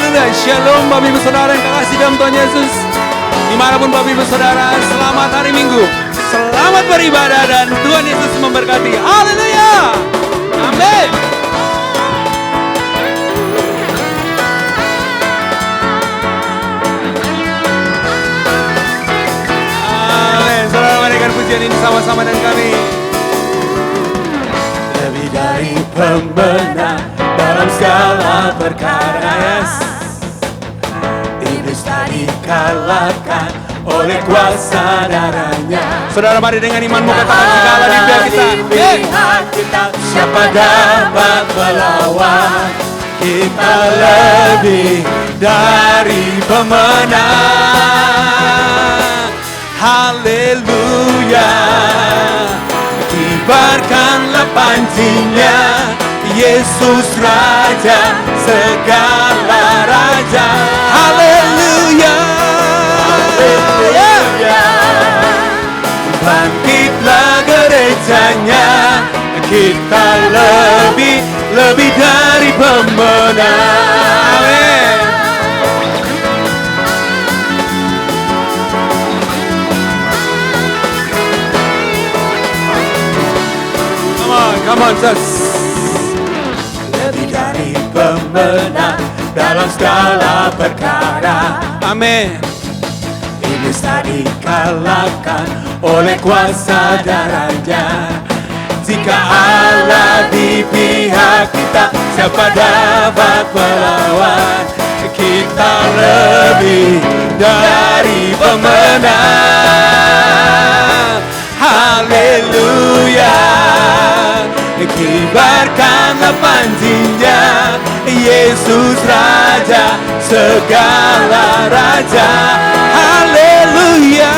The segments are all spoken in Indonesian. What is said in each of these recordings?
haleluya. Shalom Bapak Ibu Saudara yang kekasih dalam Tuhan Yesus. Dimanapun Bapak Ibu Saudara, selamat hari Minggu. Selamat beribadah dan Tuhan Yesus memberkati. Haleluya. Amin. Amin. Saudara, marikan pujian ini sama-sama dengan kami. Lebih dari pemenang dalam segala perkara, yes. Iblis tak dikalahkan oleh kuasa darahnya. Saudara, mari dengan imanmu katakan segala di pihak kita. Pihak kita, siapa dapat melawan? Kita lebih dari pemenang. Haleluya. Kibarkanlah pancinya, Yesus Raja segala raja. Haleluya. Haleluya. Bangkitlah gerejanya, kita lebih dari pemenang. Amin. Come on, sis. Lebih dari pemenang dalam segala perkara. Amin. Iblis tak dikalahkan oleh kuasa darahnya. Jika Allah di pihak kita, siapa dapat melawan? Kita lebih dari pemenang. Haleluya. Kibarkanlah pancinya, Yesus Raja segala raja. Haleluya.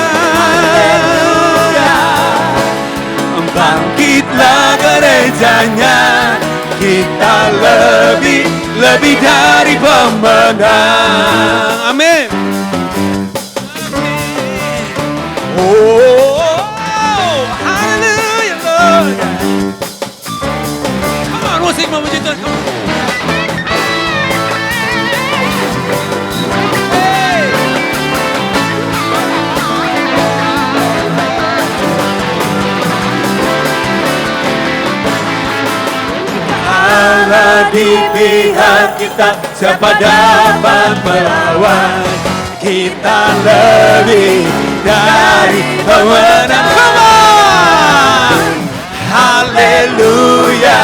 Bangkitlah gerejanya, kita lebih dari pemenang. Amin. Oh, Haleluya, Lord. Come on, musik memuji Tuhan. Come on. Hey. Allah di pihak kita, siapa dapat melawan? Kita lebih dari pemenang. Come on! Haleluya.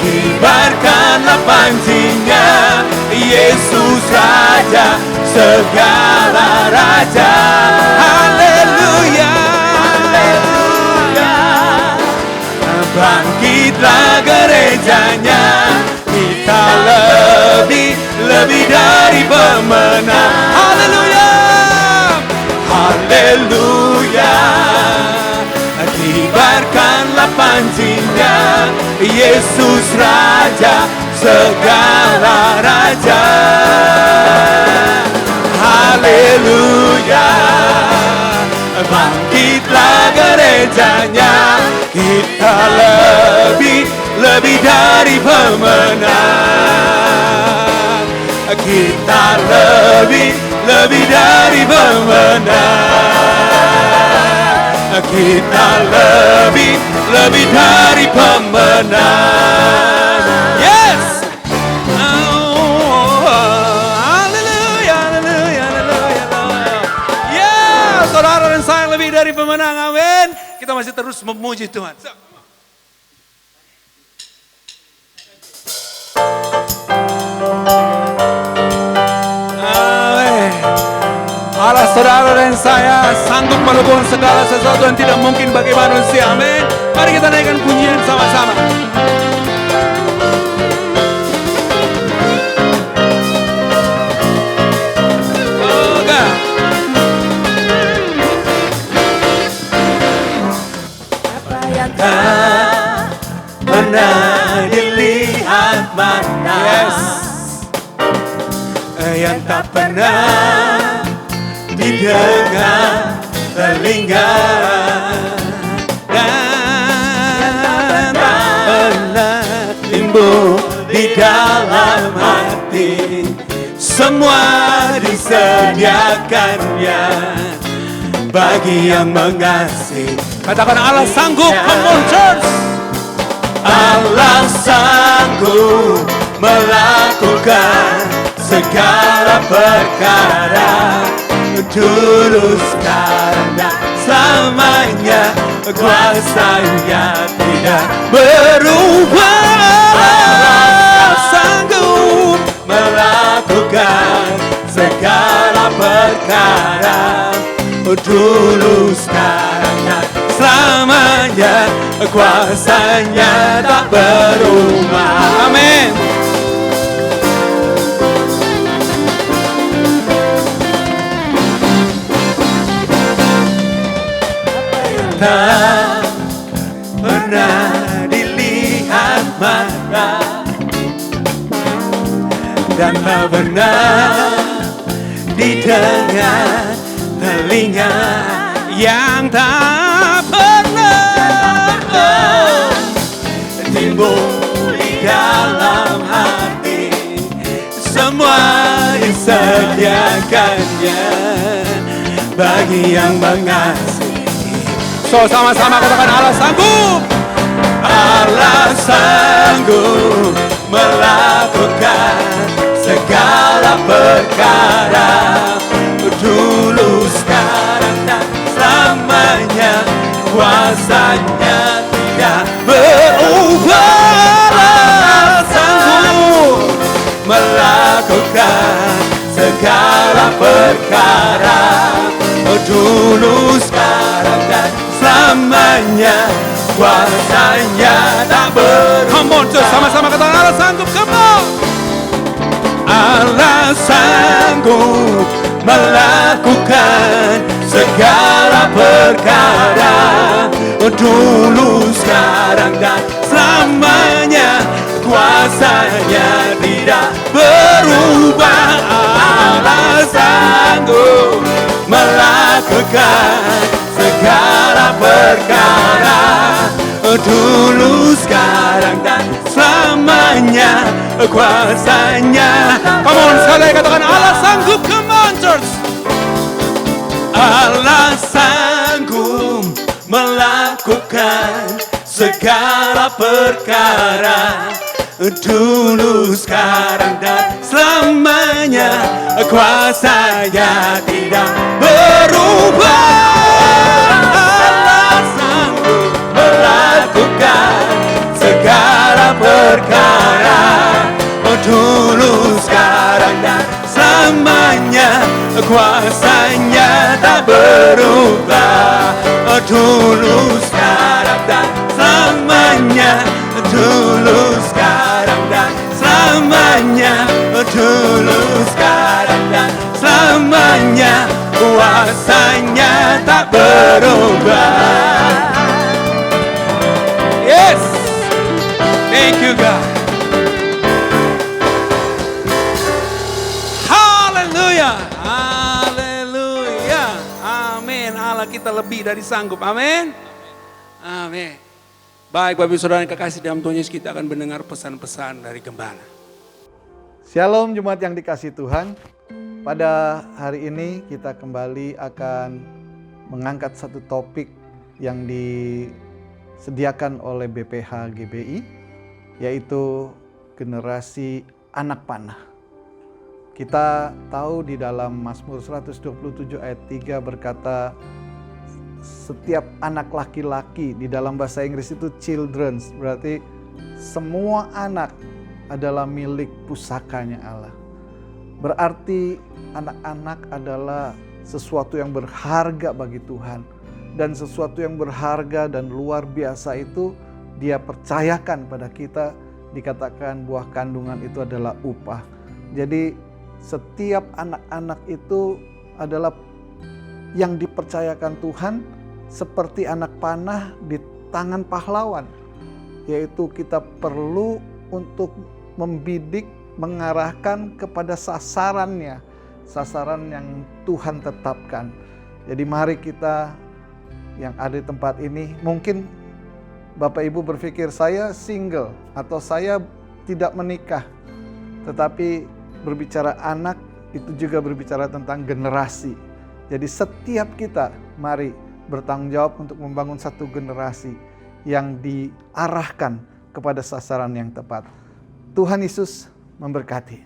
Kibarkanlah pancinya, Yesus Raja segala raja. Haleluya. Haleluya. Bangkitlah gerejanya, kita lebih dari pemenang. Haleluya. Haleluya. Kibarkanlah pancinya, Yesus Raja segala raja. Haleluya. Bangkitlah gerejanya, kita lebih dari pemenang. Kita lebih dari pemenang. Kita lebih dari pemenang. Yes. Oh, haleluya, haleluya, haleluya, haleluya. Ya, saudara dan saya lebih dari pemenang. Amin. Kita masih terus memuji Tuhan. Amin. Allah, saudara dan saya sanggup melakukan segala sesuatu yang tidak mungkin bagi manusia. Amin. Mari kita naikkan pujian sama-sama. Pernah dilihat mata, Yes. yang tak pernah didengar telinga, dan tak pernah timbul di dalam hati. semua disediakannya bagi yang mengasihi. Katakan Allah sanggup. Come on church. Allah sanggup melakukan segala perkara, dulu, sekarang, dan selamanya. Kuasanya tidak berubah. Allah sanggup melakukan segala perkara, dulu, sekarang, dan selamanya. Kuasanya tak berubah. Amin. Tak pernah dilihat mata dan tak pernah didengar telinga, Yang tak pernah timbul di dalam hati, semua disediakannya bagi yang mengasihi. So sama-sama katakan Allah sanggup. Allah sanggup melakukan segala perkara, dulu, sekarang, dan selamanya. Kuasanya tidak berubah. Allah sanggup melakukan segala perkara, dulu, sekarang, dan selamanya. Kuasanya tak berubah. Come on church, sama-sama katakan Allah sanggup. Come on. Allah sanggup melakukan segala perkara, dulu, sekarang, dan selamanya. Kuasanya tidak berubah. Allah sanggup melakukan segala perkara, dulu, sekarang, dan selamanya. Kuasanya. Come on sekali katakan Allah sanggup. Come on church. Allah sanggup melakukan segala perkara, dulu, sekarang, dan selamanya. Kuasanya tidak berubah. Allah sanggup melakukan segala perkara, dulu, sekarang, dan selamanya. Kuasanya tak berubah. Dulu, sekarang, dan selamanya. Dulu, sekarang, dan selamanya. Dulu, sekarang, dan selamanya. Kuasanya tak berubah. Yes. Thank you God. Haleluya. Haleluya. Amin. Allah kita lebih dari sanggup. Amin. Amin. Baik Bapak Ibu Saudara yang kekasih dalam Tuhan Yesus, kita akan mendengar pesan-pesan dari Gembala. Shalom Jemaat yang dikasihi Tuhan. Pada hari ini kita kembali akan mengangkat satu topik yang disediakan oleh BPH GBI, yaitu generasi anak panah. Kita tahu di dalam Mazmur 127 ayat 3 berkata, setiap anak laki-laki, di dalam bahasa Inggris itu children, berarti semua anak adalah milik pusakanya Allah. Berarti anak-anak adalah sesuatu yang berharga bagi Tuhan. Dan sesuatu yang berharga dan luar biasa itu Dia percayakan pada kita. Dikatakan buah kandungan itu adalah upah. Jadi setiap anak-anak itu adalah yang dipercayakan Tuhan seperti anak panah di tangan pahlawan. Yaitu kita perlu untuk membidik, mengarahkan kepada sasarannya. Sasaran yang Tuhan tetapkan. Jadi mari kita yang ada di tempat ini, mungkin Bapak Ibu berpikir saya single atau saya tidak menikah. Tetapi berbicara anak, itu juga berbicara tentang generasi. Jadi setiap kita mari bertanggung jawab untuk membangun satu generasi yang diarahkan kepada sasaran yang tepat. Tuhan Yesus memberkati.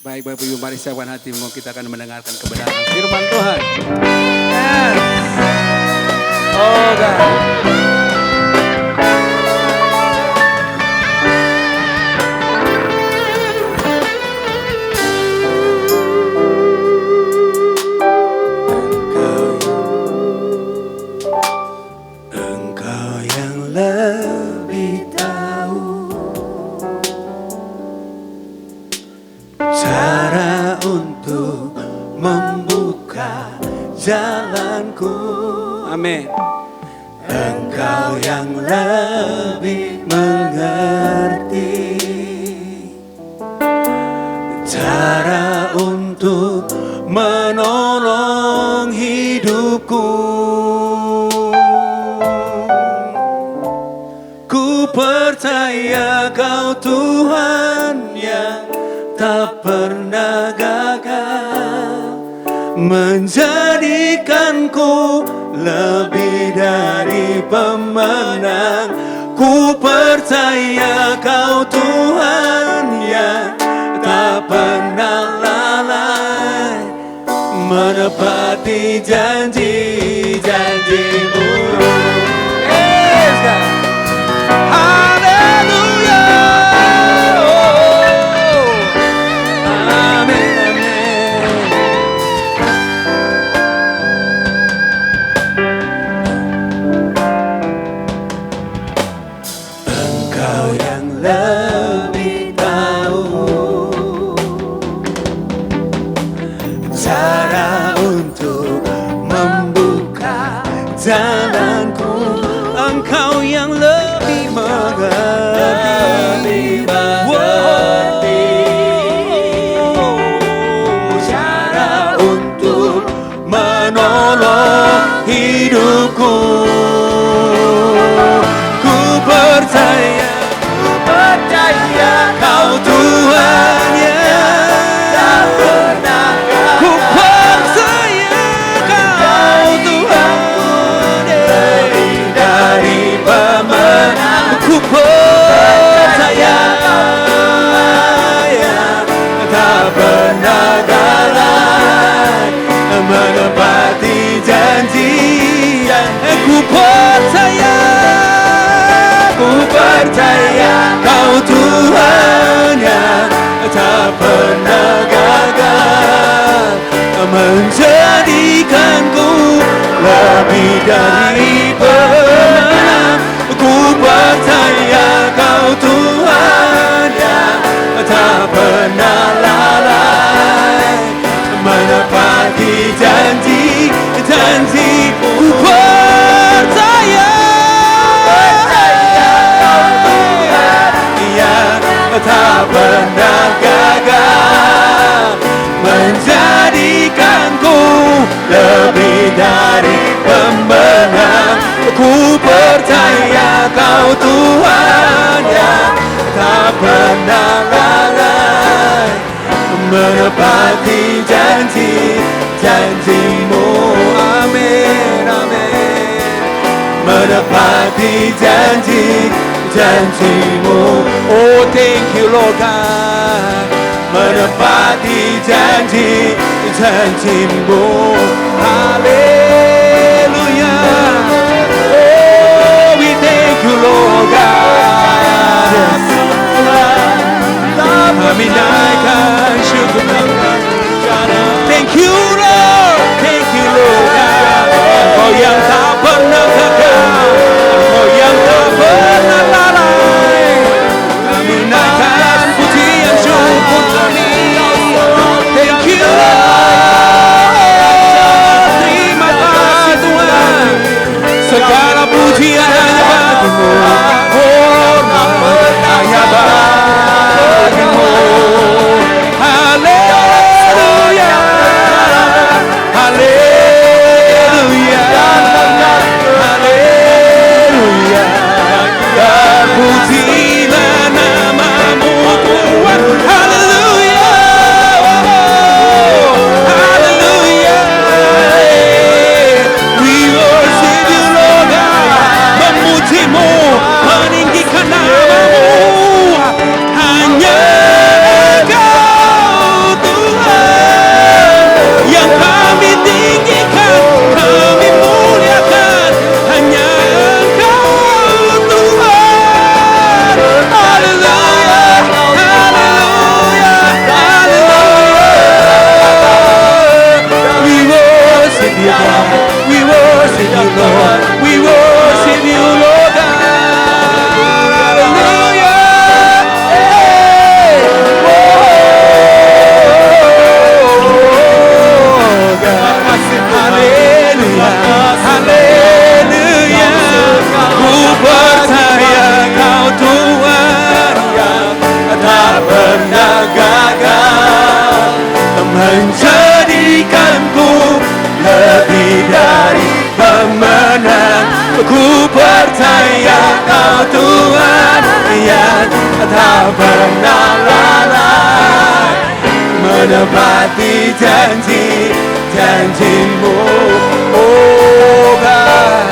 Baik Bapak Ibu, mari siapkan hatimu, kita akan mendengarkan kebenaran firman Tuhan. Yes. Oh God. Jalanku, amin. Engkau yang lebih mengerti cara untuk menolong hidupku. Ku percaya Kau Tuhan yang tak pernah gagal, menjadikanku lebih dari pemenang. Ku percaya Kau Tuhan yang tak pernah lalai, menepati janji-janji-Mu. Yes, God. Haleluya. Lebih tahu cara untuk membuka jalanku. Engkau yang lebih mengerti, cara untuk menolong hidupku. Ku percaya Kau Tuhan yang tak pernah gagal. ku percaya Kau Tuhan lebih dari pemenang. ku percaya yang tak pernah gagal, menepati janji. ku percaya Kau Tuhan yang tak pernah gagal, menjadikanku lebih dari pemenang. Ku percaya Kau Tuhan yang tak pernah lalai, menepati janji-janji-Mu. ku percaya tak pernah gagal, menjadikanku lebih dari pemenang. Ku percaya Kau Tuhan yang tak pernah lalai, menepati janji-janji-Mu. Amin, amin. Menepati janji-janji-Mu. oh thank you Lord God, Menepati janji-janji-Mu. haleluya. Oh we thank you Lord God, kami naikkan syukur. Thank you Lord, thank you Lord God. Engkau yang tak pernah gagal, Engkau yang tak pernah lalai. Kami naikkan pujian syukur kami. Thank you Lord, terima kasih Tuhan. Segala pujian hanya bagimu, hormat hanya bagimu. Haleluya, haleluya, haleluya. Terpujilah namamu Tuhan. Haleluya. Ku percaya Kau Tuhan yang tak pernah lalai, menepati janji-janji-Mu, oh God,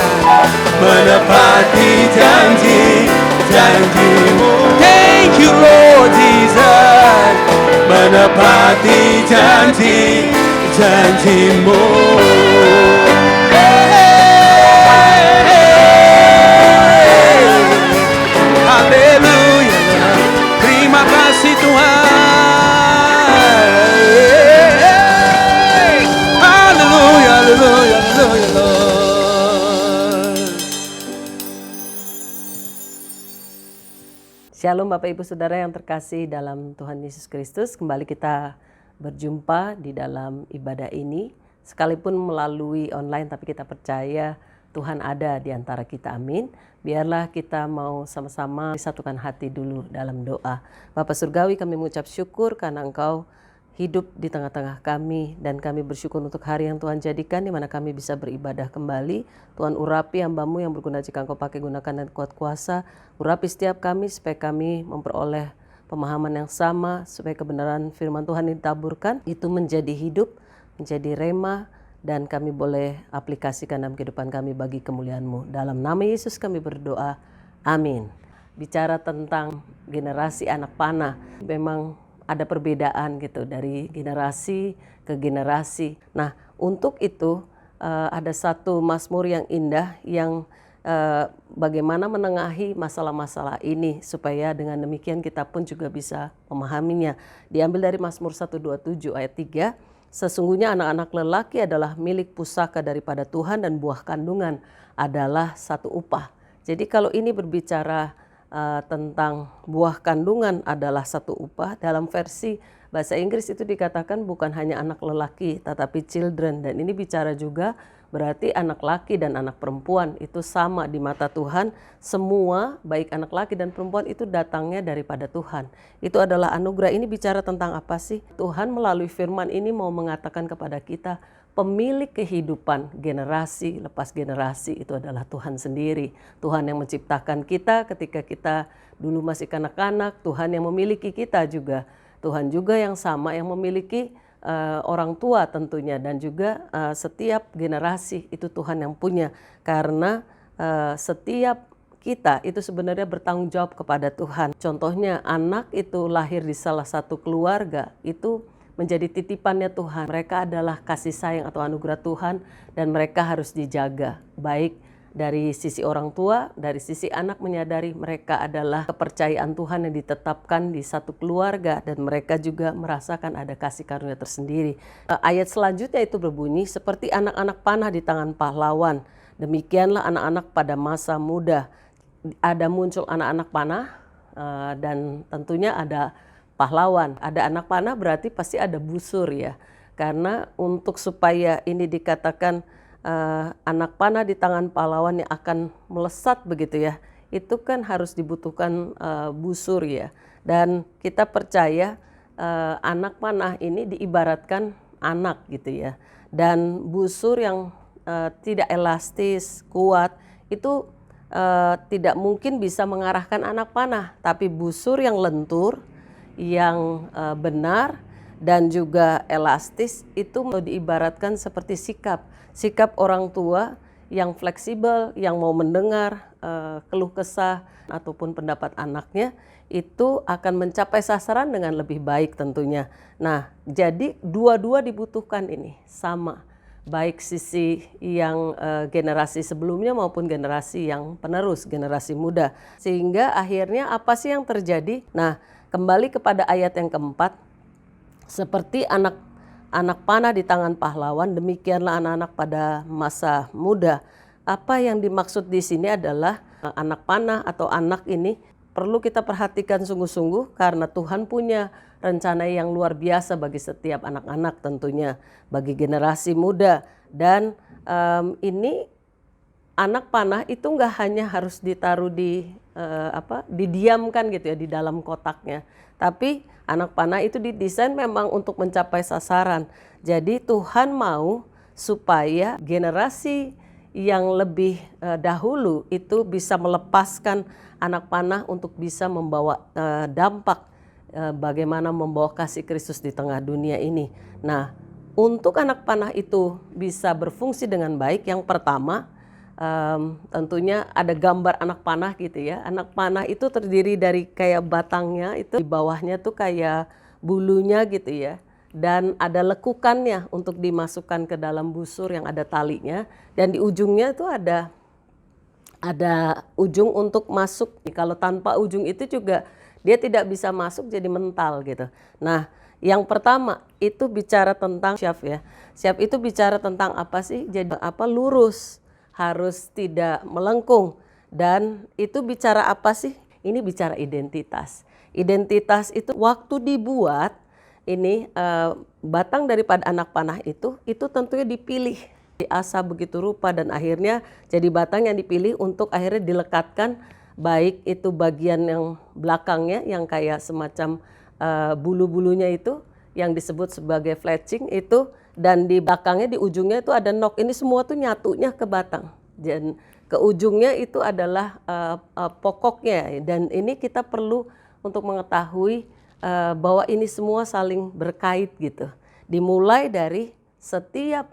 menepati janji-janji-Mu. Thank you Lord Jesus, menepati janji-janji-Mu. Haleluya, terima kasih Tuhan. Haleluya, haleluya, haleluya Lord. Shalom Bapak Ibu Saudara yang terkasih dalam Tuhan Yesus Kristus. Kembali kita berjumpa di dalam ibadah ini. Sekalipun melalui online, tapi kita percaya Tuhan ada di antara kita, amin. Biarlah kita mau sama-sama disatukan hati dulu dalam doa. Bapa Surgawi, kami mengucap syukur karena Engkau hidup di tengah-tengah kami, dan kami bersyukur untuk hari yang Tuhan jadikan di mana kami bisa beribadah kembali. Tuhan urapi hamba-Mu yang berguna jika Engkau pakai gunakan dan kuat kuasa. Urapi setiap kami supaya kami memperoleh pemahaman yang sama, supaya kebenaran firman Tuhan ditaburkan, itu menjadi hidup, menjadi rema, dan kami boleh aplikasikan dalam kehidupan kami bagi kemuliaan-Mu. Dalam nama Yesus kami berdoa, amin. Bicara tentang generasi anak panah, memang ada perbedaan gitu dari generasi ke generasi. Nah, untuk itu ada satu mazmur yang indah yang bagaimana menengahi masalah-masalah ini supaya dengan demikian kita pun juga bisa memahaminya. Diambil dari Mazmur 127 ayat 3. Sesungguhnya anak-anak lelaki adalah milik pusaka daripada Tuhan, dan buah kandungan adalah satu upah. Jadi kalau ini berbicara tentang buah kandungan adalah satu upah, dalam versi bahasa Inggris itu dikatakan bukan hanya anak lelaki tetapi children, dan ini bicara juga berarti anak laki dan anak perempuan itu sama di mata Tuhan. Semua baik anak laki dan perempuan itu datangnya daripada Tuhan. Itu adalah anugerah. Ini bicara tentang apa sih? Tuhan melalui firman ini mau mengatakan kepada kita, pemilik kehidupan generasi lepas generasi itu adalah Tuhan sendiri. Tuhan yang menciptakan kita ketika kita dulu masih kanak-kanak. Tuhan yang memiliki kita juga. Tuhan juga yang sama yang memiliki orang tua tentunya, dan juga setiap generasi itu Tuhan yang punya, karena setiap kita itu sebenarnya bertanggung jawab kepada Tuhan. Contohnya anak itu lahir di salah satu keluarga itu menjadi titipannya Tuhan. Mereka adalah kasih sayang atau anugerah Tuhan, dan mereka harus dijaga baik dari sisi orang tua, dari sisi anak menyadari mereka adalah kepercayaan Tuhan yang ditetapkan di satu keluarga, dan mereka juga merasakan ada kasih karunia tersendiri. Ayat selanjutnya itu berbunyi, seperti anak-anak panah di tangan pahlawan, demikianlah anak-anak pada masa muda. Ada muncul anak-anak panah dan tentunya ada pahlawan. Ada anak panah berarti pasti ada busur ya, karena untuk supaya ini dikatakan anak panah di tangan pahlawan yang akan melesat begitu ya, itu kan harus dibutuhkan busur ya. Dan kita percaya anak panah ini diibaratkan anak gitu ya, dan busur yang tidak elastis, kuat itu tidak mungkin bisa mengarahkan anak panah. Tapi busur yang lentur, yang benar dan juga elastis itu diibaratkan seperti sikap orang tua yang fleksibel, yang mau mendengar keluh kesah ataupun pendapat anaknya, itu akan mencapai sasaran dengan lebih baik tentunya. Nah, jadi dua-dua dibutuhkan ini sama, baik sisi yang generasi sebelumnya maupun generasi yang penerus, generasi muda. Sehingga akhirnya apa sih yang terjadi? Nah, kembali kepada ayat yang keempat, seperti anak panah di tangan pahlawan, demikianlah anak-anak pada masa muda. Apa yang dimaksud di sini adalah anak panah atau anak ini perlu kita perhatikan sungguh-sungguh, karena Tuhan punya rencana yang luar biasa bagi setiap anak-anak tentunya, bagi generasi muda. Dan ini anak panah itu nggak hanya harus ditaruh didiamkan gitu ya di dalam kotaknya, tapi anak panah itu didesain memang untuk mencapai sasaran. Jadi Tuhan mau supaya generasi yang lebih dahulu itu bisa melepaskan anak panah untuk bisa membawa dampak bagaimana membawa kasih Kristus di tengah dunia ini. Nah, untuk anak panah itu bisa berfungsi dengan baik, yang pertama tentunya ada gambar anak panah gitu ya. Anak panah itu terdiri dari kayak batangnya, itu di bawahnya tuh kayak bulunya gitu ya. Dan ada lekukannya untuk dimasukkan ke dalam busur yang ada talinya, dan di ujungnya itu ada ujung untuk masuk. Kalau tanpa ujung itu juga dia tidak bisa masuk, jadi mental gitu. Nah, yang pertama itu bicara tentang syaf ya. Syaf itu bicara tentang apa sih? Jadi lurus, harus tidak melengkung. Dan itu bicara apa sih? Ini bicara identitas. Identitas itu waktu dibuat, ini batang daripada anak panah itu tentunya dipilih, diasah begitu rupa, dan akhirnya jadi batang yang dipilih untuk akhirnya dilekatkan, baik itu bagian yang belakangnya yang kayak semacam bulu-bulunya itu yang disebut sebagai fletching itu, dan di belakangnya di ujungnya itu ada nok. Ini semua tuh nyatunya ke batang, dan ke ujungnya itu adalah pokoknya. Dan ini kita perlu untuk mengetahui bahwa ini semua saling berkait gitu. Dimulai dari setiap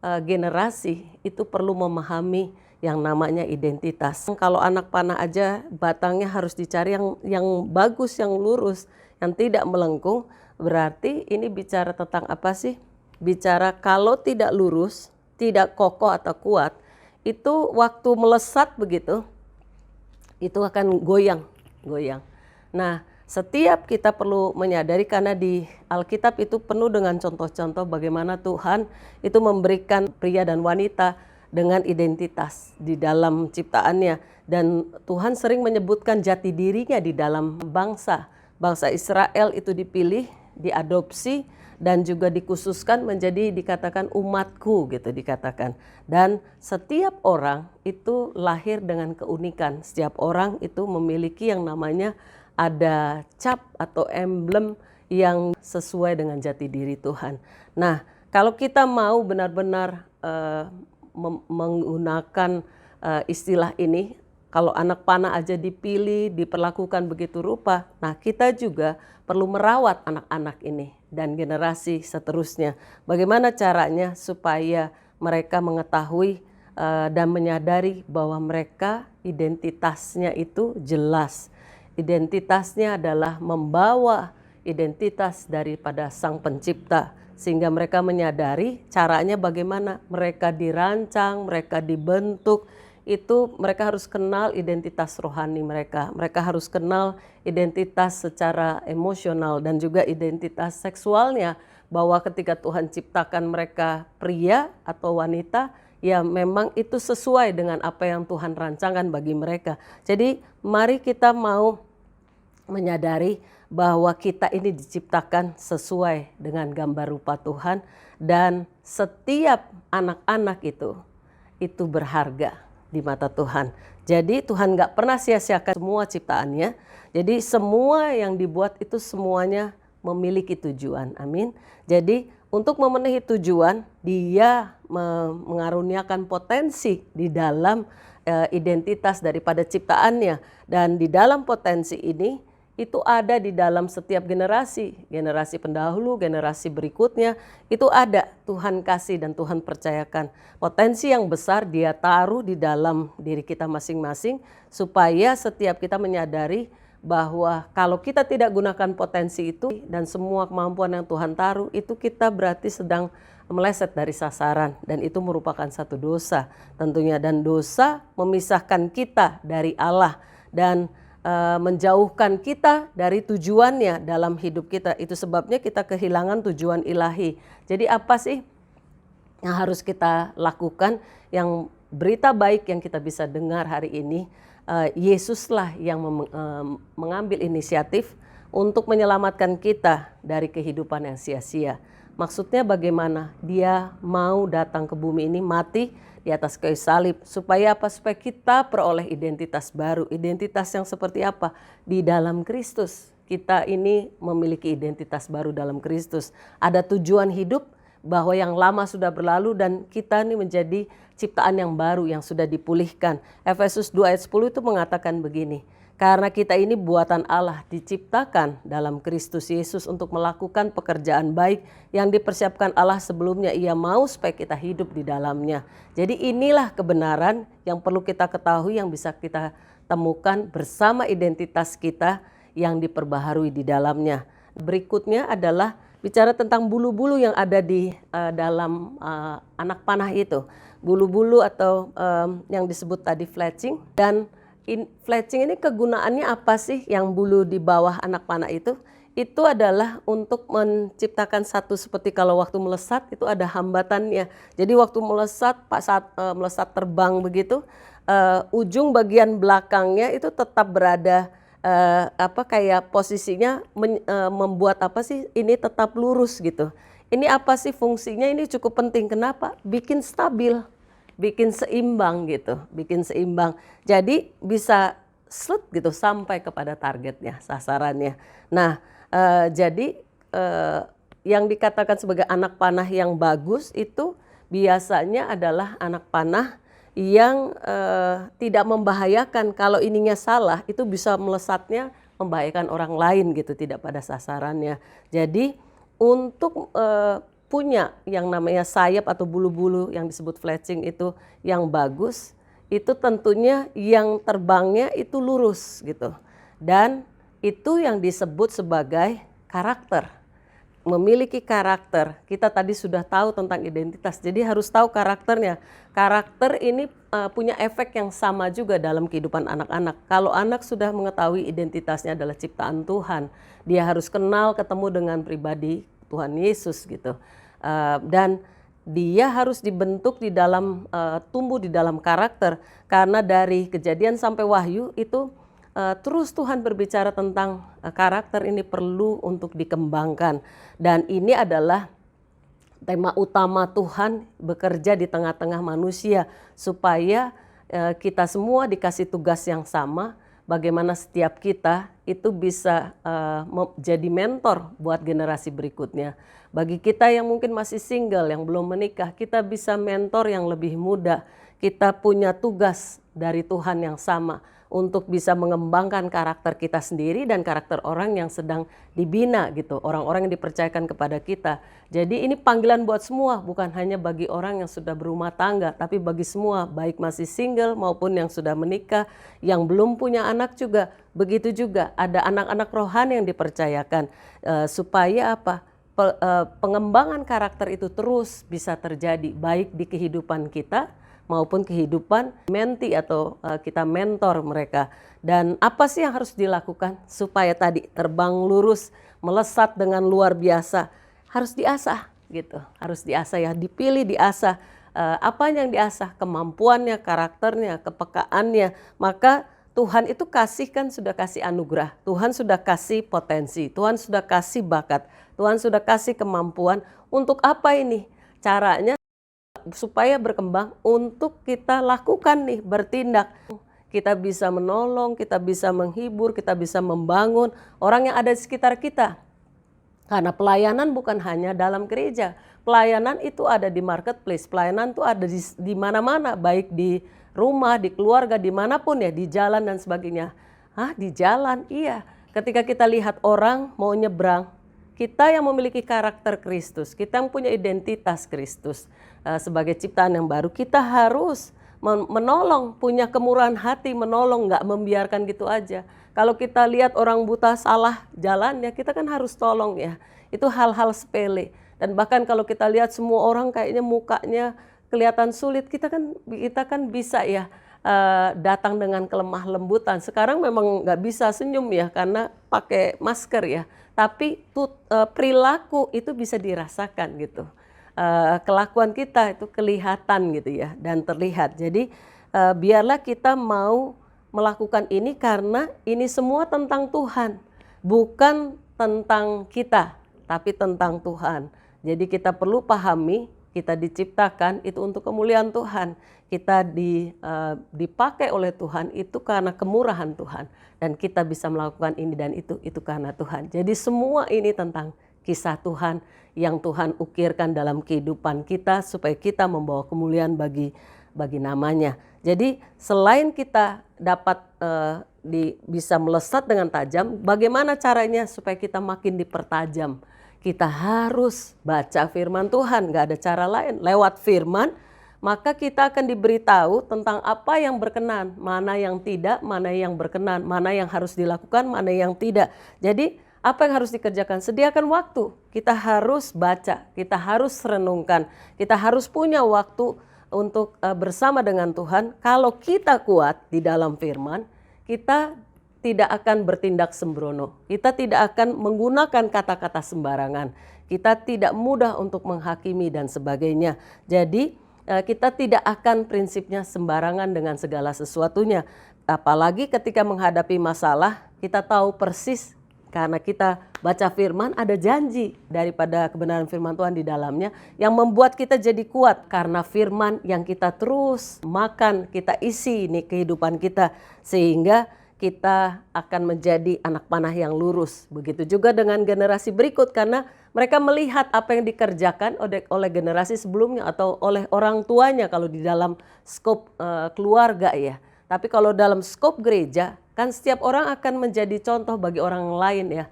generasi itu perlu memahami yang namanya identitas. Kalau anak panah aja batangnya harus dicari yang bagus, yang lurus, yang tidak melengkung. Berarti ini bicara tentang apa sih? Bicara kalau tidak lurus, tidak kokoh atau kuat, itu waktu melesat begitu, itu akan goyang. Nah, setiap kita perlu menyadari, karena di Alkitab itu penuh dengan contoh-contoh bagaimana Tuhan itu memberikan pria dan wanita dengan identitas di dalam ciptaannya. Dan Tuhan sering menyebutkan jati dirinya di dalam bangsa. Bangsa Israel itu dipilih, diadopsi, dan juga dikhususkan menjadi dikatakan umatku gitu dikatakan. Dan setiap orang itu lahir dengan keunikan. Setiap orang itu memiliki yang namanya ada cap atau emblem yang sesuai dengan jati diri Tuhan. Nah, kalau kita mau benar-benar menggunakan istilah ini, kalau anak panah aja dipilih, diperlakukan begitu rupa, nah kita juga perlu merawat anak-anak ini dan generasi seterusnya. Bagaimana caranya supaya mereka mengetahui dan menyadari bahwa mereka identitasnya itu jelas. Identitasnya adalah membawa identitas daripada Sang Pencipta, sehingga mereka menyadari caranya bagaimana mereka dirancang, mereka dibentuk. Itu mereka harus kenal identitas rohani mereka. Mereka harus kenal identitas secara emosional dan juga identitas seksualnya, bahwa ketika Tuhan ciptakan mereka pria atau wanita, ya memang itu sesuai dengan apa yang Tuhan rancangkan bagi mereka. Jadi mari kita mau menyadari bahwa kita ini diciptakan sesuai dengan gambar rupa Tuhan, dan setiap anak-anak itu berharga di mata Tuhan. Jadi Tuhan gak pernah sia-siakan semua ciptaannya. Jadi semua yang dibuat itu semuanya memiliki tujuan. Amin. Jadi untuk memenuhi tujuan, Dia mengaruniakan potensi di dalam identitas daripada ciptaannya. Dan di dalam potensi ini, itu ada di dalam setiap generasi pendahulu, generasi berikutnya, itu ada Tuhan kasih dan Tuhan percayakan. Potensi yang besar Dia taruh di dalam diri kita masing-masing, supaya setiap kita menyadari bahwa kalau kita tidak gunakan potensi itu dan semua kemampuan yang Tuhan taruh, itu kita berarti sedang meleset dari sasaran, dan itu merupakan satu dosa tentunya. Dan dosa memisahkan kita dari Allah dan menjauhkan kita dari tujuannya dalam hidup kita. Itu sebabnya kita kehilangan tujuan ilahi. Jadi apa sih yang harus kita lakukan? Yang berita baik yang kita bisa dengar hari ini, Yesuslah yang mengambil inisiatif untuk menyelamatkan kita dari kehidupan yang sia-sia. Maksudnya bagaimana? Dia mau datang ke bumi ini, mati di atas kayu salib. Supaya apa? Supaya kita peroleh identitas baru. Identitas yang seperti apa? Di dalam Kristus. Kita ini memiliki identitas baru dalam Kristus. Ada tujuan hidup, bahwa yang lama sudah berlalu dan kita ini menjadi ciptaan yang baru yang sudah dipulihkan. Efesus 2 ayat 10 itu mengatakan begini, karena kita ini buatan Allah, diciptakan dalam Kristus Yesus untuk melakukan pekerjaan baik yang dipersiapkan Allah sebelumnya Ia mau supaya kita hidup di dalamnya. Jadi inilah kebenaran yang perlu kita ketahui, yang bisa kita temukan bersama identitas kita yang diperbaharui di dalamnya. Berikutnya adalah bicara tentang bulu-bulu yang ada di dalam anak panah itu. Bulu-bulu atau yang disebut tadi fletching. Dan fletching ini kegunaannya apa sih yang bulu di bawah anak panah itu? Itu adalah untuk menciptakan satu, seperti kalau waktu melesat itu ada hambatannya. Jadi waktu melesat, saat melesat terbang begitu, ujung bagian belakangnya itu tetap berada kayak posisinya membuat apa sih ini tetap lurus gitu. Ini apa sih fungsinya? Ini cukup penting. Kenapa? Bikin stabil, bikin seimbang gitu, bikin seimbang. Jadi bisa slut gitu sampai kepada targetnya, sasarannya. Nah, jadi yang dikatakan sebagai anak panah yang bagus itu biasanya adalah anak panah yang tidak membahayakan. Kalau ininya salah itu bisa melesatnya membahayakan orang lain gitu, tidak pada sasarannya. Jadi untuk punya yang namanya sayap atau bulu-bulu yang disebut fletching itu yang bagus, itu tentunya yang terbangnya itu lurus gitu. Dan itu yang disebut sebagai karakter. Memiliki karakter. Kita tadi sudah tahu tentang identitas, jadi harus tahu karakternya. Karakter ini punya efek yang sama juga dalam kehidupan anak-anak. Kalau anak sudah mengetahui identitasnya adalah ciptaan Tuhan, dia harus kenal, ketemu dengan pribadi Tuhan Yesus gitu. Dan dia harus dibentuk di dalam, tumbuh di dalam karakter. Karena dari Kejadian sampai Wahyu itu terus Tuhan berbicara tentang karakter ini perlu untuk dikembangkan. Dan ini adalah tema utama Tuhan bekerja di tengah-tengah manusia supaya kita semua dikasih tugas yang sama. Bagaimana setiap kita itu bisa jadi mentor buat generasi berikutnya. Bagi kita yang mungkin masih single, yang belum menikah, kita bisa mentor yang lebih muda. Kita punya tugas dari Tuhan yang sama untuk bisa mengembangkan karakter kita sendiri dan karakter orang yang sedang dibina gitu, orang-orang yang dipercayakan kepada kita. Jadi ini panggilan buat semua, bukan hanya bagi orang yang sudah berumah tangga, tapi bagi semua, baik masih single maupun yang sudah menikah, yang belum punya anak juga. Begitu juga ada anak-anak rohani yang dipercayakan supaya apa? Pengembangan karakter itu terus bisa terjadi baik di kehidupan kita maupun kehidupan menti atau kita mentor mereka. Dan apa sih yang harus dilakukan supaya tadi terbang lurus, melesat dengan luar biasa? Harus diasah gitu, harus diasah ya, dipilih, diasah. Apa yang diasah? Kemampuannya, karakternya, kepekaannya. Maka Tuhan itu kasih, kan sudah kasih anugerah, Tuhan sudah kasih potensi, Tuhan sudah kasih bakat, Tuhan sudah kasih kemampuan. Untuk apa ini? Caranya supaya berkembang, untuk kita lakukan nih, bertindak. Kita bisa menolong, kita bisa menghibur, kita bisa membangun orang yang ada di sekitar kita. Karena pelayanan bukan hanya dalam gereja, pelayanan itu ada di marketplace, pelayanan itu ada di mana-mana, baik di rumah, di keluarga, dimanapun ya, di jalan dan sebagainya. Di jalan, iya. Ketika kita lihat orang mau nyebrang, kita yang memiliki karakter Kristus, kita yang punya identitas Kristus sebagai ciptaan yang baru, kita harus menolong, punya kemurahan hati, menolong, nggak membiarkan gitu aja. Kalau kita lihat orang buta salah jalannya, kita kan harus tolong ya. Itu hal-hal sepele. Dan bahkan kalau kita lihat semua orang kayaknya mukanya kelihatan sulit, kita kan bisa ya datang dengan kelemah lembutan. Sekarang memang nggak bisa senyum ya karena pakai masker ya. Tapi perilaku itu bisa dirasakan gitu. Kelakuan kita itu kelihatan gitu ya dan terlihat. Jadi biarlah kita mau melakukan ini karena ini semua tentang Tuhan. Bukan tentang kita, tapi tentang Tuhan. Jadi kita perlu pahami, kita diciptakan itu untuk kemuliaan Tuhan. Kita dipakai oleh Tuhan itu karena kemurahan Tuhan. Dan kita bisa melakukan ini dan itu karena Tuhan. Jadi semua ini tentang kisah Tuhan yang Tuhan ukirkan dalam kehidupan kita supaya kita membawa kemuliaan bagi namanya. Jadi selain kita dapat bisa melesat dengan tajam, bagaimana caranya supaya kita makin dipertajam? Kita harus baca firman Tuhan, gak ada cara lain. Lewat firman, maka kita akan diberitahu tentang apa yang berkenan, mana yang tidak, mana yang berkenan, mana yang harus dilakukan, mana yang tidak. Jadi apa yang harus dikerjakan? Sediakan waktu. Kita harus baca, kita harus renungkan, kita harus punya waktu untuk bersama dengan Tuhan. Kalau kita kuat di dalam firman, kita tidak akan bertindak sembrono. Kita tidak akan menggunakan kata-kata sembarangan. Kita tidak mudah untuk menghakimi dan sebagainya. Jadi kita tidak akan prinsipnya sembarangan dengan segala sesuatunya. Apalagi ketika menghadapi masalah, kita tahu persis karena kita baca firman ada janji daripada kebenaran firman Tuhan di dalamnya yang membuat kita jadi kuat karena firman yang kita terus makan, kita isi ini kehidupan kita sehingga kita akan menjadi anak panah yang lurus. Begitu juga dengan generasi berikut karena mereka melihat apa yang dikerjakan oleh generasi sebelumnya atau oleh orang tuanya kalau di dalam skop keluarga ya. Tapi kalau dalam skop gereja kan setiap orang akan menjadi contoh bagi orang lain ya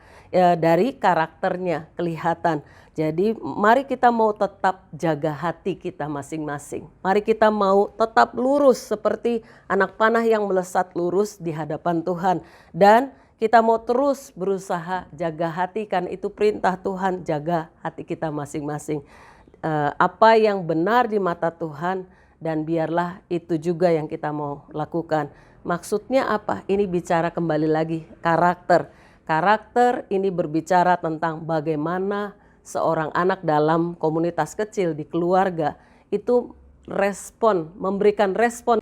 dari karakternya kelihatan. Jadi mari kita mau tetap jaga hati kita masing-masing. Mari kita mau tetap lurus seperti anak panah yang melesat lurus di hadapan Tuhan. Dan kita mau terus berusaha jaga hati, kan itu perintah Tuhan, jaga hati kita masing-masing. Apa yang benar di mata Tuhan dan biarlah itu juga yang kita mau lakukan. Maksudnya apa? Ini bicara kembali lagi karakter. Karakter ini berbicara tentang bagaimana seorang anak dalam komunitas kecil di keluarga itu memberikan respon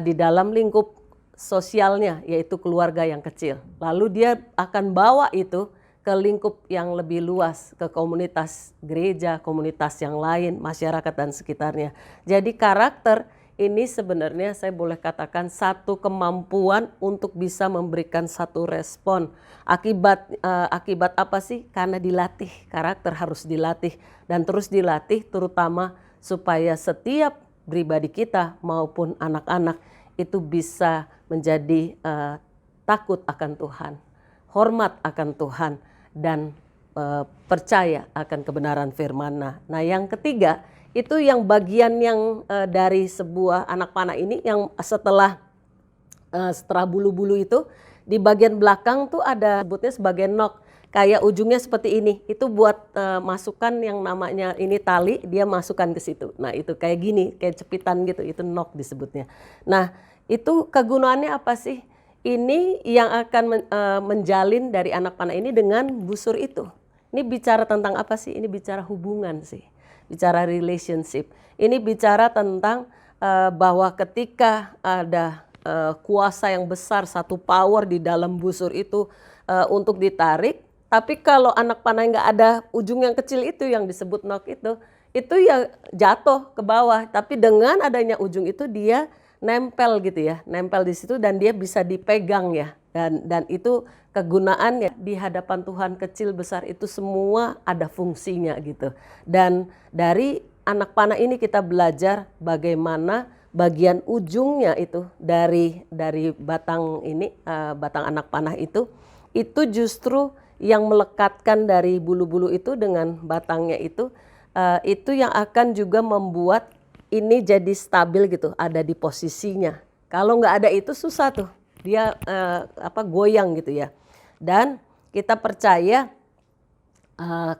di dalam lingkup sosialnya yaitu keluarga yang kecil. Lalu dia akan bawa itu ke lingkup yang lebih luas, ke komunitas gereja, komunitas yang lain, masyarakat dan sekitarnya. Jadi karakter ini sebenarnya saya boleh katakan satu kemampuan untuk bisa memberikan satu respon. Akibat apa sih? Karena dilatih, karakter harus dilatih dan terus dilatih terutama supaya setiap pribadi kita maupun anak-anak itu bisa menjadi takut akan Tuhan, hormat akan Tuhan dan percaya akan kebenaran firman-Nya. Nah yang ketiga, itu yang bagian yang dari sebuah anak panah ini yang setelah bulu-bulu itu di bagian belakang tuh ada sebutnya sebagai nok, kayak ujungnya seperti ini. Itu buat masukkan yang namanya ini tali, dia masukkan ke situ. Nah itu kayak gini, kayak cepitan gitu, itu nok disebutnya. Nah itu kegunaannya apa sih? Ini yang akan menjalin dari anak panah ini dengan busur itu. Ini bicara tentang apa sih? Ini bicara hubungan sih. Bicara relationship. Ini bicara tentang bahwa ketika ada kuasa yang besar, satu power di dalam busur itu untuk ditarik. Tapi kalau anak panah nggak ada ujung yang kecil itu yang disebut nok itu ya jatuh ke bawah. Tapi dengan adanya ujung itu dia nempel gitu ya, nempel di situ dan dia bisa dipegang ya. Dan itu kegunaannya di hadapan Tuhan kecil besar itu semua ada fungsinya gitu. Dan dari anak panah ini kita belajar bagaimana bagian ujungnya itu dari batang ini, batang anak panah itu justru yang melekatkan dari bulu-bulu itu dengan batangnya itu yang akan juga membuat ini jadi stabil gitu, ada di posisinya. Kalau nggak ada itu susah tuh. Dia goyang gitu ya. Dan kita percaya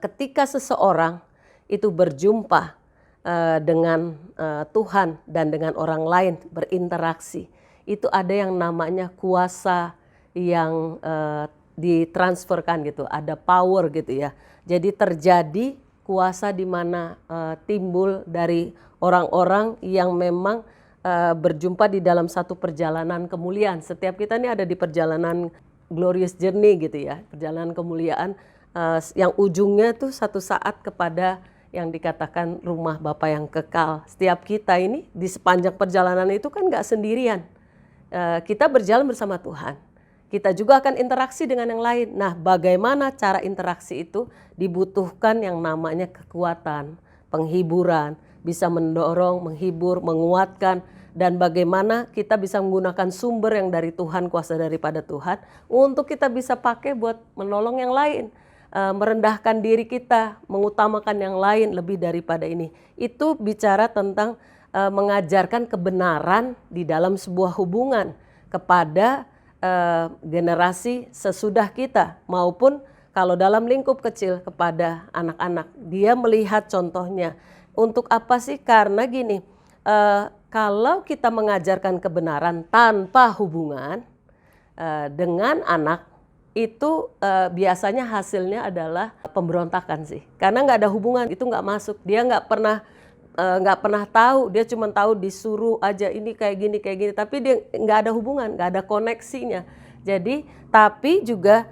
ketika seseorang itu berjumpa dengan Tuhan dan dengan orang lain berinteraksi, itu ada yang namanya kuasa yang ditransferkan gitu, ada power gitu ya. Jadi terjadi kuasa di mana timbul dari orang-orang yang memang berjumpa di dalam satu perjalanan kemuliaan. Setiap kita ini ada di perjalanan glorious journey gitu ya, perjalanan kemuliaan yang ujungnya tuh satu saat kepada yang dikatakan rumah Bapa yang kekal. Setiap kita ini di sepanjang perjalanan itu kan nggak sendirian, kita berjalan bersama Tuhan. kita juga akan interaksi dengan yang lain. Nah, bagaimana cara interaksi itu? Dibutuhkan yang namanya kekuatan, penghiburan, bisa mendorong, menghibur, menguatkan, dan bagaimana kita bisa menggunakan sumber yang dari Tuhan, kuasa daripada Tuhan, untuk kita bisa pakai buat menolong yang lain, merendahkan diri kita, mengutamakan yang lain lebih daripada ini. Itu bicara tentang mengajarkan kebenaran di dalam sebuah hubungan kepada generasi sesudah kita, maupun kalau dalam lingkup kecil kepada anak-anak. Dia melihat contohnya. Untuk apa sih? Karena gini, kalau kita mengajarkan kebenaran tanpa hubungan dengan anak, itu biasanya hasilnya adalah pemberontakan sih. Karena nggak ada hubungan, itu nggak masuk. Dia nggak pernah tahu, dia cuma tahu disuruh aja ini kayak gini, tapi dia nggak ada hubungan, nggak ada koneksinya. Jadi, tapi juga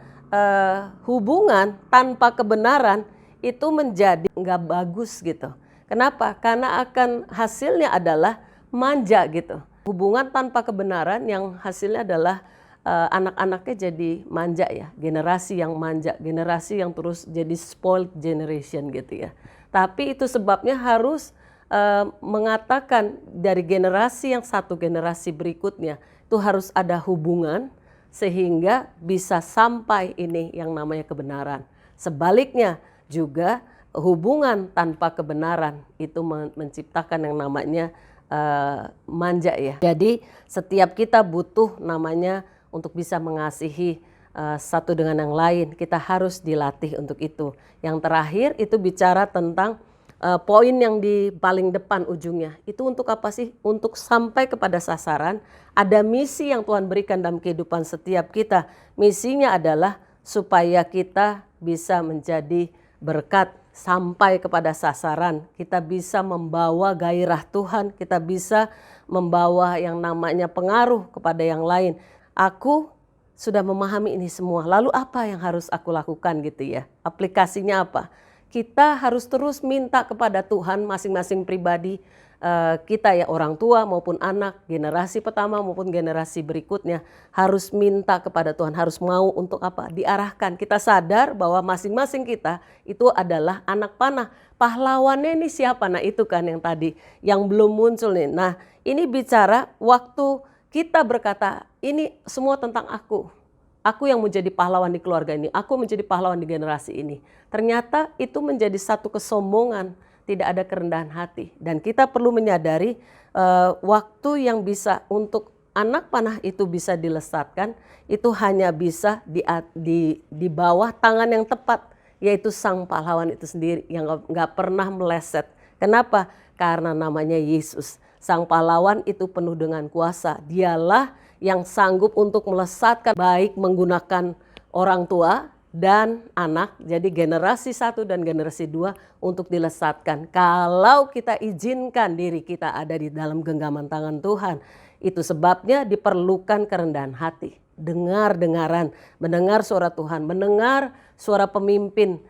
hubungan tanpa kebenaran itu menjadi nggak bagus gitu. Kenapa? Karena akan hasilnya adalah manja gitu. Hubungan tanpa kebenaran yang hasilnya adalah anak-anaknya jadi manja ya, generasi yang manja, generasi yang terus jadi spoiled generation gitu ya. Tapi itu sebabnya harus mengatakan dari generasi yang satu generasi berikutnya itu harus ada hubungan sehingga bisa sampai ini yang namanya kebenaran. Sebaliknya juga hubungan tanpa kebenaran itu menciptakan yang namanya manja ya. Jadi setiap kita butuh namanya untuk bisa mengasihi satu dengan yang lain, kita harus dilatih untuk itu. Yang terakhir itu bicara tentang poin yang di paling depan ujungnya. Itu untuk apa sih? Untuk sampai kepada sasaran. Ada misi yang Tuhan berikan dalam kehidupan setiap kita. Misinya adalah supaya kita bisa menjadi berkat sampai kepada sasaran. Kita bisa membawa gairah Tuhan, kita bisa membawa yang namanya pengaruh kepada yang lain. Aku sudah memahami ini semua, lalu apa yang harus aku lakukan gitu ya? Aplikasinya apa? Kita harus terus minta kepada Tuhan masing-masing pribadi, kita ya orang tua maupun anak, generasi pertama maupun generasi berikutnya harus minta kepada Tuhan, harus mau untuk apa? Diarahkan. Kita sadar bahwa masing-masing kita itu adalah anak panah. Pahlawannya ini siapa? Nah itu kan yang tadi, yang belum muncul nih. Nah ini bicara waktu kita berkata, ini semua tentang aku. Aku yang menjadi pahlawan di keluarga ini, aku menjadi pahlawan di generasi ini. Ternyata itu menjadi satu kesombongan, tidak ada kerendahan hati. Dan kita perlu menyadari waktu yang bisa untuk anak panah itu bisa dilesatkan, itu hanya bisa di bawah tangan yang tepat, yaitu sang pahlawan itu sendiri yang gak pernah meleset. Kenapa? Karena namanya Yesus. Sang pahlawan itu penuh dengan kuasa. Dialah yang sanggup untuk melesatkan, baik menggunakan orang tua dan anak, jadi generasi 1 dan generasi 2 untuk dilesatkan. Kalau kita izinkan diri kita ada di dalam genggaman tangan Tuhan, itu sebabnya diperlukan kerendahan hati. Dengar-dengaran, mendengar suara Tuhan, mendengar suara pemimpin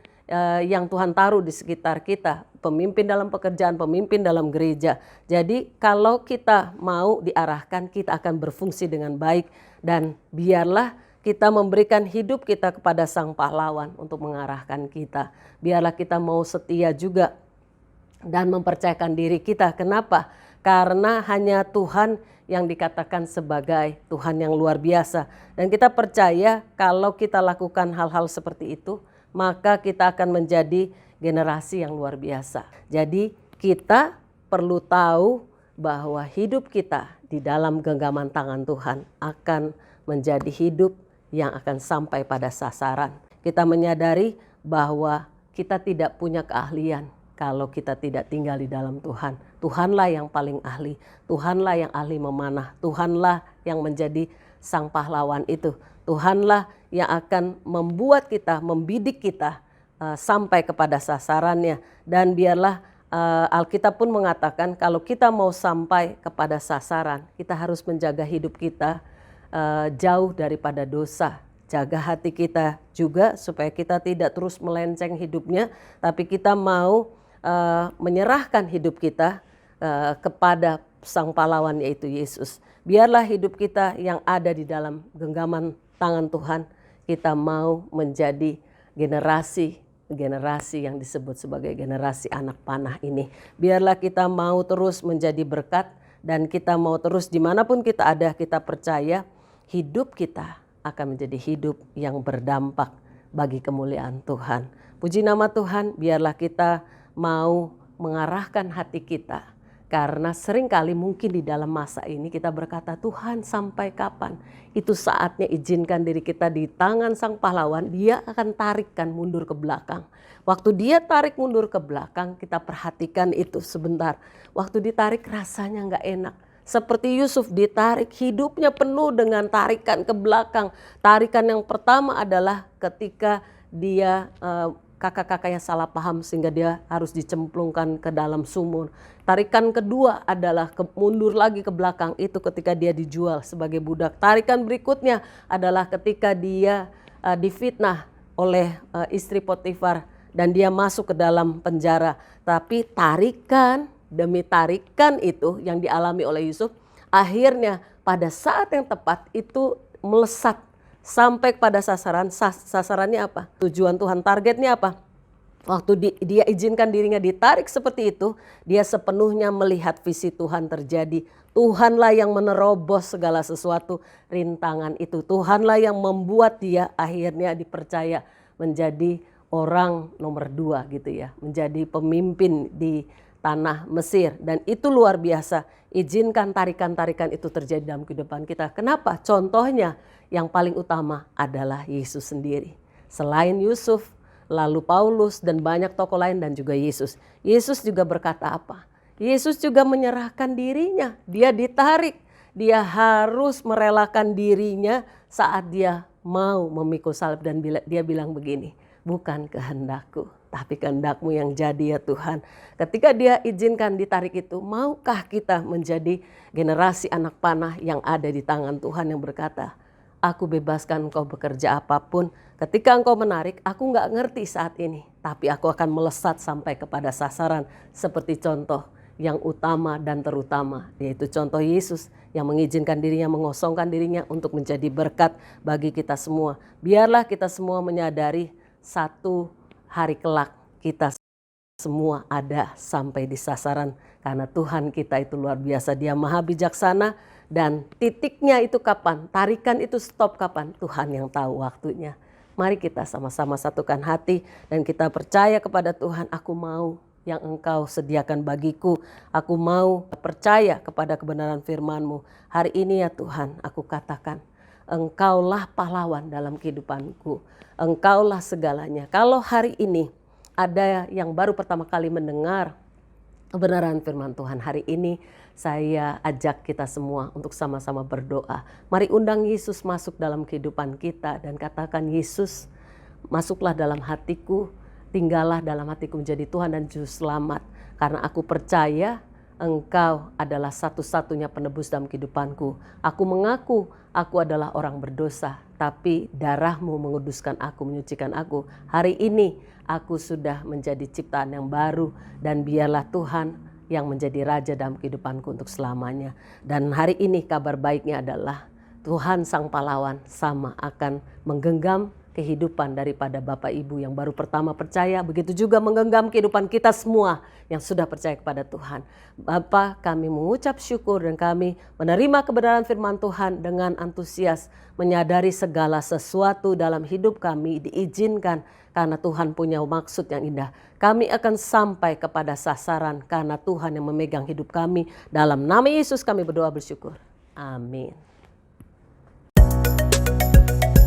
yang Tuhan taruh di sekitar kita, pemimpin dalam pekerjaan, pemimpin dalam gereja. Jadi kalau kita mau diarahkan, kita akan berfungsi dengan baik, dan biarlah kita memberikan hidup kita kepada sang pahlawan untuk mengarahkan kita. Biarlah kita mau setia juga dan mempercayakan diri kita. Kenapa? Karena hanya Tuhan yang dikatakan sebagai Tuhan yang luar biasa. Dan kita percaya kalau kita lakukan hal-hal seperti itu, maka kita akan menjadi generasi yang luar biasa. Jadi kita perlu tahu bahwa hidup kita di dalam genggaman tangan Tuhan akan menjadi hidup yang akan sampai pada sasaran. Kita menyadari bahwa kita tidak punya keahlian kalau kita tidak tinggal di dalam Tuhan. Tuhanlah yang paling ahli, Tuhanlah yang ahli memanah, Tuhanlah yang menjadi sang pahlawan itu. Tuhanlah yang akan membuat kita, membidik kita sampai kepada sasarannya. Dan biarlah Alkitab pun mengatakan kalau kita mau sampai kepada sasaran, kita harus menjaga hidup kita jauh daripada dosa. Jaga hati kita juga supaya kita tidak terus melenceng hidupnya, tapi kita mau menyerahkan hidup kita kepada sang pahlawan yaitu Yesus. Biarlah hidup kita yang ada di dalam genggaman tangan Tuhan, kita mau menjadi generasi yang disebut sebagai generasi anak panah ini. Biarlah kita mau terus menjadi berkat, dan kita mau terus dimanapun kita ada, kita percaya hidup kita akan menjadi hidup yang berdampak bagi kemuliaan Tuhan. Puji nama Tuhan, biarlah kita mau mengarahkan hati kita. Karena seringkali mungkin di dalam masa ini kita berkata, Tuhan sampai kapan? Itu saatnya izinkan diri kita di tangan sang pahlawan, dia akan tarikkan mundur ke belakang. Waktu dia tarik mundur ke belakang, kita perhatikan itu sebentar. Waktu ditarik rasanya gak enak. Seperti Yusuf ditarik, hidupnya penuh dengan tarikan ke belakang. Tarikan yang pertama adalah ketika dia kakak-kakaknya salah paham sehingga dia harus dicemplungkan ke dalam sumur. Tarikan kedua adalah mundur lagi ke belakang, itu ketika dia dijual sebagai budak. Tarikan berikutnya adalah ketika dia difitnah oleh istri Potifar dan dia masuk ke dalam penjara. Tapi tarikan demi tarikan itu yang dialami oleh Yusuf, akhirnya pada saat yang tepat itu melesat sampai pada sasaran. Sasarannya apa? Tujuan Tuhan, targetnya apa? Waktu dia izinkan dirinya ditarik seperti itu, dia sepenuhnya melihat visi Tuhan terjadi. Tuhanlah yang menerobos segala sesuatu rintangan itu. Tuhanlah yang membuat dia akhirnya dipercaya menjadi orang nomor 2 gitu ya. Menjadi pemimpin di tanah Mesir, dan itu luar biasa. Izinkan tarikan-tarikan itu terjadi dalam kehidupan kita. Kenapa? Contohnya yang paling utama adalah Yesus sendiri. Selain Yusuf, lalu Paulus dan banyak tokoh lain dan juga Yesus. Yesus juga berkata apa? Yesus juga menyerahkan dirinya. Dia ditarik. Dia harus merelakan dirinya saat dia mau memikul salib, dan dia bilang begini, bukan kehendakku, tapi kehendak-Mu yang jadi ya Tuhan. Ketika dia izinkan ditarik itu, maukah kita menjadi generasi anak panah yang ada di tangan Tuhan yang berkata, aku bebaskan engkau bekerja apapun. Ketika engkau menarik, aku gak ngerti saat ini, tapi aku akan melesat sampai kepada sasaran. Seperti contoh yang utama dan terutama, yaitu contoh Yesus yang mengizinkan dirinya, mengosongkan dirinya untuk menjadi berkat bagi kita semua. Biarlah kita semua menyadari satu hari kelak kita semua ada sampai di sasaran, karena Tuhan kita itu luar biasa. Dia maha bijaksana, dan titiknya itu kapan, tarikan itu stop kapan, Tuhan yang tahu waktunya. Mari kita sama-sama satukan hati dan kita percaya kepada Tuhan. Aku mau yang Engkau sediakan bagiku, aku mau percaya kepada kebenaran firman-Mu. Hari ini ya Tuhan, aku katakan, Engkaulah pahlawan dalam kehidupanku. Engkaulah segalanya. Kalau hari ini ada yang baru pertama kali mendengar kebenaran firman Tuhan, hari ini saya ajak kita semua untuk sama-sama berdoa. Mari undang Yesus masuk dalam kehidupan kita dan katakan, Yesus, masuklah dalam hatiku, tinggallah dalam hatiku menjadi Tuhan dan Juru Selamat. Karena aku percaya Engkau adalah satu-satunya penebus dalam kehidupanku. Aku mengaku aku adalah orang berdosa, tapi darah-Mu menguduskan aku, menyucikan aku. Hari ini aku sudah menjadi ciptaan yang baru, dan biarlah Tuhan yang menjadi Raja dalam kehidupanku untuk selamanya. Dan hari ini kabar baiknya adalah Tuhan Sang Pahlawan sama akan menggenggam kehidupan daripada Bapak Ibu yang baru pertama percaya, begitu juga menggenggam kehidupan kita semua yang sudah percaya kepada Tuhan. Bapa, kami mengucap syukur dan kami menerima kebenaran firman Tuhan dengan antusias, menyadari segala sesuatu dalam hidup kami diizinkan karena Tuhan punya maksud yang indah. Kami akan sampai kepada sasaran karena Tuhan yang memegang hidup kami. Dalam nama Yesus kami berdoa bersyukur. Amin.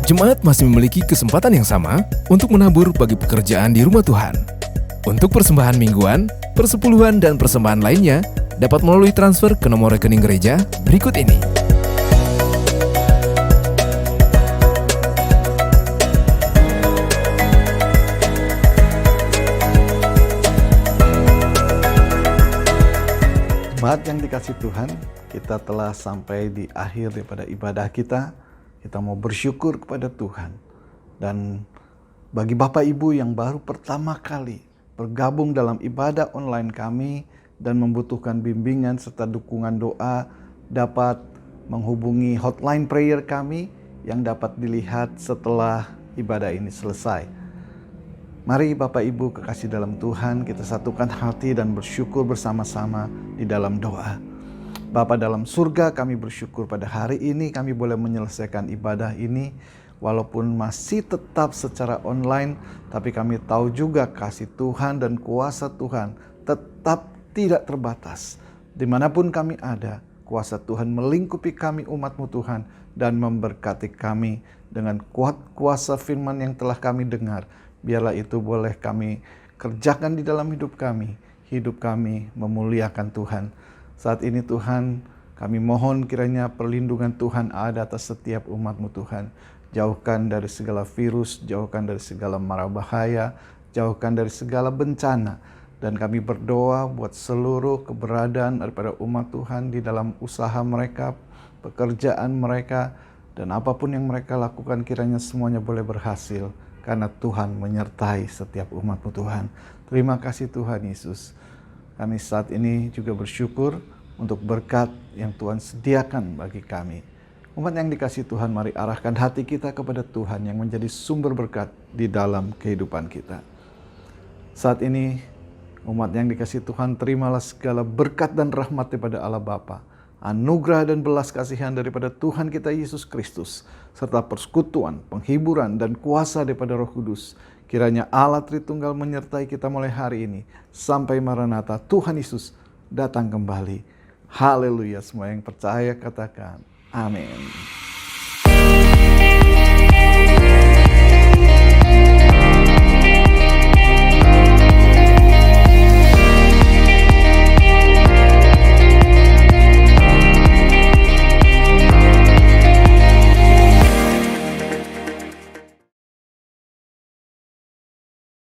Jemaat masih memiliki kesempatan yang sama untuk menabur bagi pekerjaan di rumah Tuhan. Untuk persembahan mingguan, persepuluhan, dan persembahan lainnya dapat melalui transfer ke nomor rekening gereja berikut ini. Jemaat yang dikasih Tuhan, kita telah sampai di akhir daripada ibadah kita. Kita mau bersyukur kepada Tuhan. Dan bagi Bapak Ibu yang baru pertama kali bergabung dalam ibadah online kami dan membutuhkan bimbingan serta dukungan doa dapat menghubungi hotline prayer kami yang dapat dilihat setelah ibadah ini selesai. Mari Bapak Ibu kekasih dalam Tuhan, kita satukan hati dan bersyukur bersama-sama di dalam doa. Bapa dalam surga, kami bersyukur pada hari ini kami boleh menyelesaikan ibadah ini walaupun masih tetap secara online, tapi kami tahu juga kasih Tuhan dan kuasa Tuhan tetap tidak terbatas. Dimanapun kami ada, kuasa Tuhan melingkupi kami umat-Mu Tuhan dan memberkati kami dengan kuat kuasa firman yang telah kami dengar. Biarlah itu boleh kami kerjakan di dalam hidup kami memuliakan Tuhan. Saat ini Tuhan, kami mohon kiranya perlindungan Tuhan ada atas setiap umat-Mu Tuhan. Jauhkan dari segala virus, jauhkan dari segala mara bahaya, jauhkan dari segala bencana. Dan kami berdoa buat seluruh keberadaan daripada umat Tuhan di dalam usaha mereka, pekerjaan mereka, dan apapun yang mereka lakukan kiranya semuanya boleh berhasil. Karena Tuhan menyertai setiap umat-Mu Tuhan. Terima kasih Tuhan Yesus. Kami saat ini juga bersyukur untuk berkat yang Tuhan sediakan bagi kami. Umat yang dikasihi Tuhan, mari arahkan hati kita kepada Tuhan yang menjadi sumber berkat di dalam kehidupan kita. Saat ini, umat yang dikasihi Tuhan, terimalah segala berkat dan rahmat daripada Allah Bapa, anugerah dan belas kasihan daripada Tuhan kita Yesus Kristus, serta persekutuan, penghiburan, dan kuasa daripada Roh Kudus. Kiranya Allah Tritunggal menyertai kita mulai hari ini sampai Maranatha Tuhan Yesus datang kembali. Haleluya, semua yang percaya katakan amin.